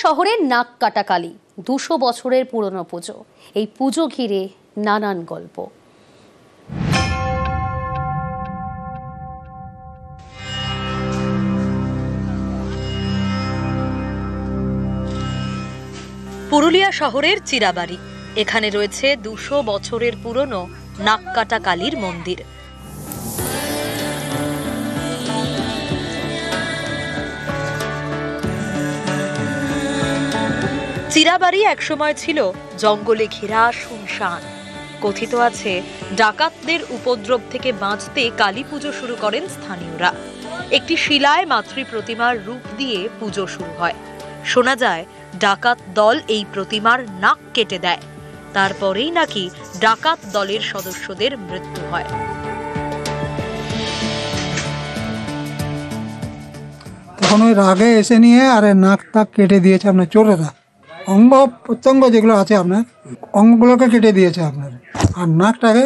শহরের নাককাটা কালী 200 বছরের পুরনো পুজো। এই পুজো ঘিরে নানান গল্প। পুরুলিয়া শহরের চিরাবাড়ি, এখানে রয়েছে 200 বছরের পুরনো নাককাটা কালীর মন্দির। চিরাবাড়ি একসময় ছিল জঙ্গলে ঘেরা শুনশান। কথিত আছে ডাকাতদের উপদ্রব থেকে বাঁচতে কালী পুজো শুরু করেন স্থানীয়রা। একটি শিলায় মাতৃ প্রতিমার রূপ দিয়ে পুজো শুরু হয়। শোনা যায় ডাকাত দল এই প্রতিমার নাক কেটে দেয়, তারপরেই নাকি ডাকাত দলের সদস্যদের মৃত্যু হয়। তখন ওই রাগে এসে নিয়ে আর নাকটা কেটে দিয়েছে আপনার চোরেরা। অঙ্গ প্রত্যঙ্গ যেগুলো আছে আপনার অঙ্গগুলোকে কেটে দিয়েছে আপনার, আর নাকটাকে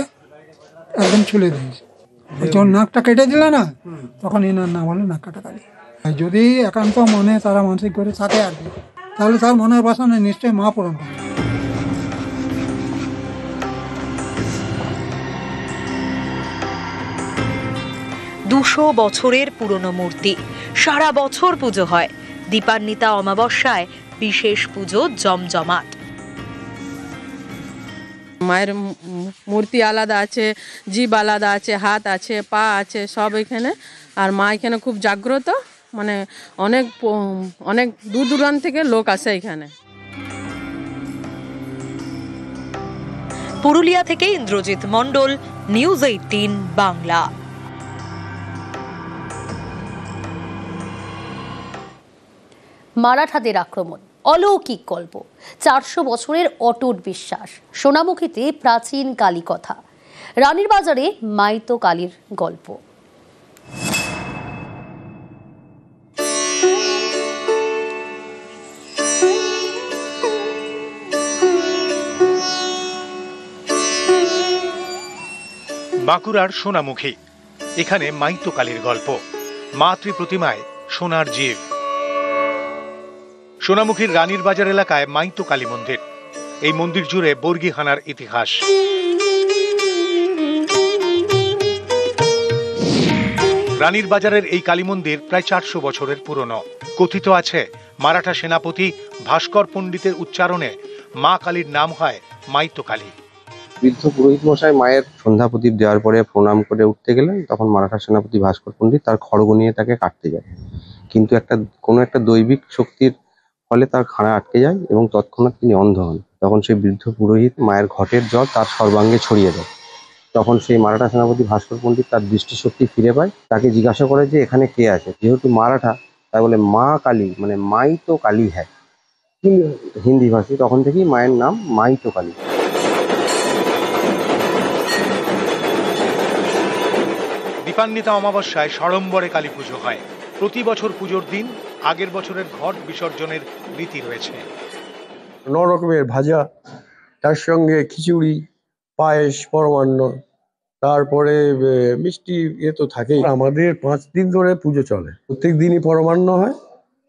একদম ছুলে দিয়েছে। যখন নাকটা কেটে দিল না, তখন এনার নাম হলো নাককাটা কালী। যদি একান্ত মনে তারা মানসিক করে থাকে আর কি, তাহলে তার মনের বাসনা নিশ্চয়ই মা পূরণ করে। দুশো বছরের পুরনো মূর্তি, সারা বছর পুজো হয়। দীপান্বিতা অমাবস্যায় বিশেষ পুজো জমজমাট। মায়ের মূর্তি আলাদা আছে, জিভ আলাদা আছে, হাত আছে, পা আছে, সব এখানে। আর মা এখানে খুব জাগ্রত, মানে অনেক অনেক দূর দূরান্ত থেকে লোক আসে এখানে। পুরুলিয়া থেকে ইন্দ্রজিৎ মণ্ডল, নিউজ 18 বাংলা। মারাঠাদের আক্রমণ অলৌকিক গল্প, 400 বছরের অটুট বিশ্বাস, সোনামুখীতে প্রাচীন কালী কথা, রানীর বাজারে মাইতো কালীর গল্প। বাঁকুড়ার সোনামুখী, এখানে মাইতো কালীর গল্প। মাতৃ প্রতিমায় সোনার জীব। সোনামুখীর রানীর বাজার এলাকায় মাইতো কালী মন্দির। এই মন্দির জুড়ে বর্গীহানার ইতিহাস। রানীর বাজারের এই কালী মন্দির প্রায় 400 বছরের পুরনো। কথিত আছে মারাঠা সেনাপতি ভাস্কর পণ্ডিতের উচ্চারণে মা কালীর নাম হয় মাইতো কালী। বৃদ্ধ পুরোহিত মশাই মায়ের সন্ধ্যা প্রদীপ দেওয়ার পরে প্রণাম করে উঠতে গেলেন, তখন মারাঠা সেনাপতি ভাস্কর পণ্ডিত তার খড়গ নিয়ে তাকে কাটতে যায়। কিন্তু কোনো একটা দৈবিক শক্তির ফলে তার খাড়া আটকে যায় এবং তৎক্ষণাৎ তিনি অন্ধ হন। তখন সেই বৃদ্ধ পুরোহিত মায়ের ঘটের জল তার সর্বাঙ্গে ছড়িয়ে দেয়। তখন সেই মারাঠা সেনাপতি ভাস্কর পণ্ডিত তার দৃষ্টিশক্তি ফিরে পায়। তাকে জিজ্ঞাসা করে যে এখানে কে আছে। যেহেতু মারাঠা, তাই বলে মা কালী, মানে মাই তো কালী হ্যাঁ, হিন্দি ভাষী। তখন থেকেই মায়ের নাম মাইতো কালী। দীপান্বিতা অমাবস্যায় সড়ম্বরে কালী পুজো হয়। প্রতি বছর পুজোর দিন আগের বছরের ঘট বিসর্জনের রীতি রয়েছে। 9 রকমের ভাজা, তার সঙ্গে খিচুড়ি, পায়েস, পরমান্ন, তারপরে মিষ্টি তো থাকেই। আমাদের 5 দিন ধরে পুজো চলে। প্রত্যেক দিনই পরমান্ন হয়।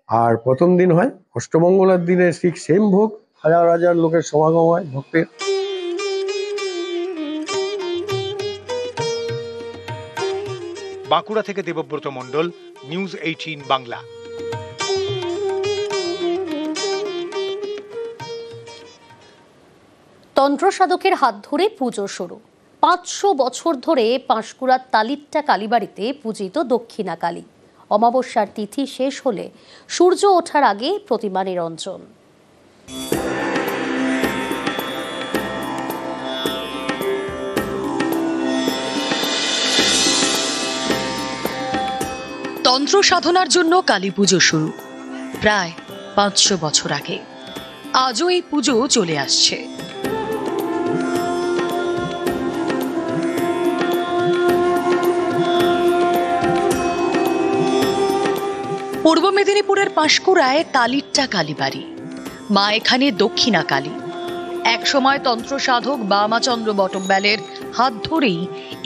আর প্রথম দিন হয় অষ্টমঙ্গলার দিনে ঠিক সেম ভোগ, হাজার হাজার লোকের সমাগম হয় ভক্তের। বাঁকুড়া থেকে দেবব্রত মণ্ডল, নিউজ 18 বাংলা। তন্ত্র সাধকের হাত ধরে পুজো শুরু। 500 বছর ধরে পাঁশকুড়ার তালিট্টা কালীবাড়িতে পূজিত দক্ষিণা কালী। অমাবস্যার তিথি শেষ হলে সূর্য ওঠার আগে প্রতিমা নিরঞ্জন। তন্ত্র সাধনার জন্য কালী পুজো শুরু প্রায় 500 বছর আগে। আজও এই পুজো চলে আসছে। পূর্ব মেদিনীপুরের পাঁশকুড়ায় তালিট্টা কালীবাড়ি। মা এখানে দক্ষিণা কালী। একসময় তন্ত্র সাধক বামাচন্দ্র বটব্যালের হাত ধরেই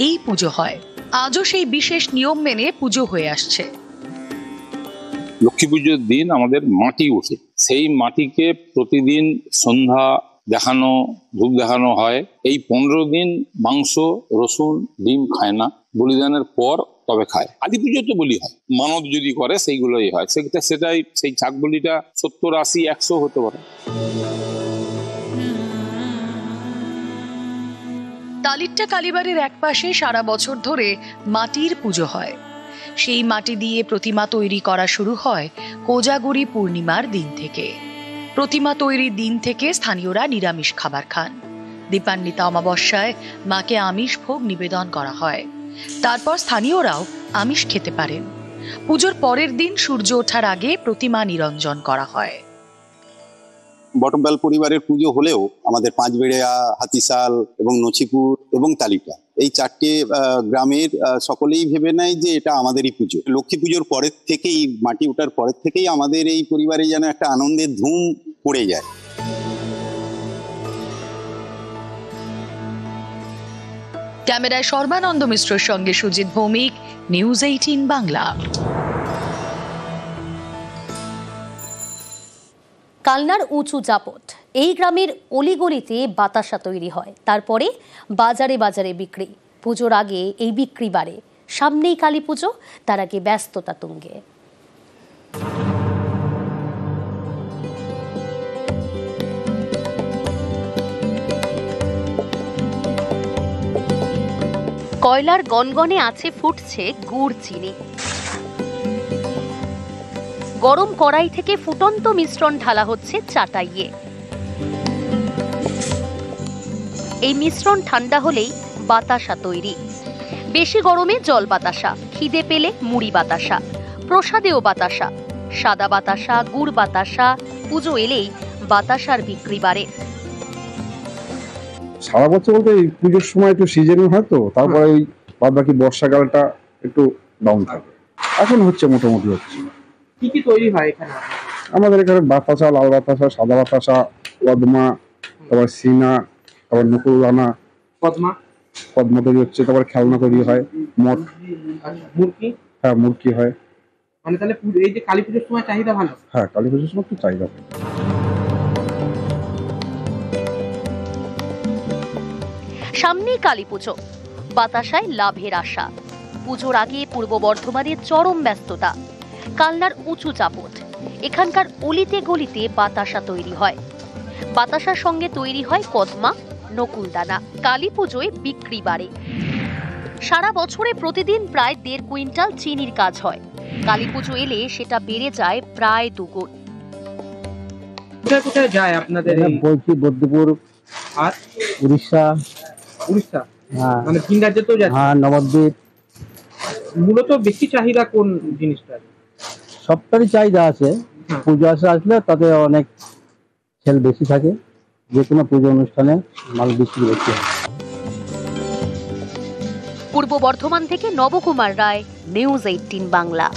এই পুজো হয়। আজও সেই বিশেষ নিয়ম মেনে পুজো হয়ে আসছে। লক্ষ্মী পুজোর দিন আমাদের মাটি ওঠে, সেই মাটিকে প্রতিদিন সন্ধ্যা দেখানো, ধূপ দেখানো হয়। এই 15 দিন মাংস, রসুন, ডিম খায় না, বলিদানের পর তবে খায়। কালী পুজো তো বলি হয়, মানত যদি করে সেইগুলোই হয়, সেটাই সেই ছাগ বলিটা 70, 80, 100 হতে পারে। তালিট্টা কালীবাড়ির একপাশে সারা বছর ধরে মাটির পুজো হয়। সেই মাটি দিয়ে প্রতিমা তৈরি করা শুরু হয় কোজাগরি পূর্ণিমার দিন থেকে। প্রতিমা তৈরির দিন থেকে স্থানীয়রা নিরামিষ খাবার খান। দীপান্বিতা অমাবস্যায় মাকে আমিষ ভোগ নিবেদন করা হয়। তারপর স্থানীয়রাও আমিষ খেতে পারেন। পুজোর পরের দিন সূর্য ওঠার আগে প্রতিমা নিরঞ্জন করা হয়। বটমপাল পরিবারের পুজো হলেও আমাদের পাঁচবেড়িয়া, হাতিশাল এবং নছিপুর এবং তালিটা, এই 4টে গ্রামের সকলেই ভেবে নেয় যে এটা আমাদেরই পুজো। লক্ষ্মী পুজোর পরের থেকেই, মাটি ওঠার পরের থেকেই আমাদের এই পরিবারে যেন একটা আনন্দের ধুম পড়ে যায়। ক্যামেরায় সর্বানন্দ মিশ্রের সঙ্গে সুজিত ভৌমিক, নিউজ 18 বাংলা। কালনার উঁচু জাপট, এই গ্রামের অলিগলিতে বাতাসা তৈরি হয়, তারপরে বাজারে বাজারে বিক্রি। পুজোর আগে এই বিক্রি বাড়ে, সামনেই কালী পুজো, তার আগে ব্যস্ততা তুঙ্গে। কয়লার গনগনে আছে ফুটছে গুড় চিনি। গরম কড়াই থেকে ফুটন্ত মিশ্রণ ঢালা হচ্ছে চাটাইয়ে। এই মিশ্রণ ঠান্ডা হলেই বাতাসা তৈরি। বেশি গরমে জল বাতাসা, খিদে পেলে মুড়ি বাতাসা, প্রসাদেও বাতাসা, সাদা বাতাসা, গুড় বাতাসা। পুজো এলেই বাতাসার বিক্রি বাড়ে। সারা বছর বলতে এই পুজোর সময় একটু সিজনিং হয়, তো তারপরে এই বাদ বাকি বর্ষাকালটা একটু ডাউন থাকে। এখন হচ্ছে, মোটামুটি হচ্ছে। কি কি তৈরি হয় এখানে? আমাদের এখানে বাতাসা, লাল বাতাসা, সাদা বাতাসা, কদমা, তারপর সিনা, তারপর নকুলদানা, কদমা তৈরি হচ্ছে, তারপর খেলনা তৈরি হয়, মঠ, মুরগি। হ্যাঁ মুরগি হয়। মানে তাহলে এই যে কালী পুজোর সময় চাহিদা ভালো? হ্যাঁ, কালী পুজোর সময় একটু চাহিদা। সামনেই কালী পুজো, বাতাসায় লাভের আশা। পুজোর আগে পূর্ব বর্ধমানের চরম ব্যস্ততা। কালনার উঁচু চাপট, এখানকার অলিতে গলিতে বাতাসা তৈরি হয়। বাতাসার সঙ্গে তৈরি হয় কদমা, নকুলদানা। কালী পুজোয় বিক্রি বাড়ে। সারা বছরে প্রতিদিন প্রায় 1.5 কুইন্টাল চিনির কাজ হয়। কালী পুজো এলে সেটা বেড়ে যায় প্রায় 2 গুণ। কোথায় কোথায় যায় আপনাদের? বলছি বদ্রপুর আর উড়িষ্যা। হ্যাঁ, মানে ভিন রাজ্যে তো যাচ্ছে। হ্যাঁ, নবদ্বীপ। মূলত বেশি চাহিদা কোন জিনিসটা? সবটারই চাহিদা আছে। পুজো আসলে তাতে অনেক সেল বেশি থাকে। যে কোনো পুজো অনুষ্ঠানে মাল বিক্রি বেশি হয়। পূর্ব বর্ধমান থেকে নবকুমার রায়, নিউজ 18 বাংলা।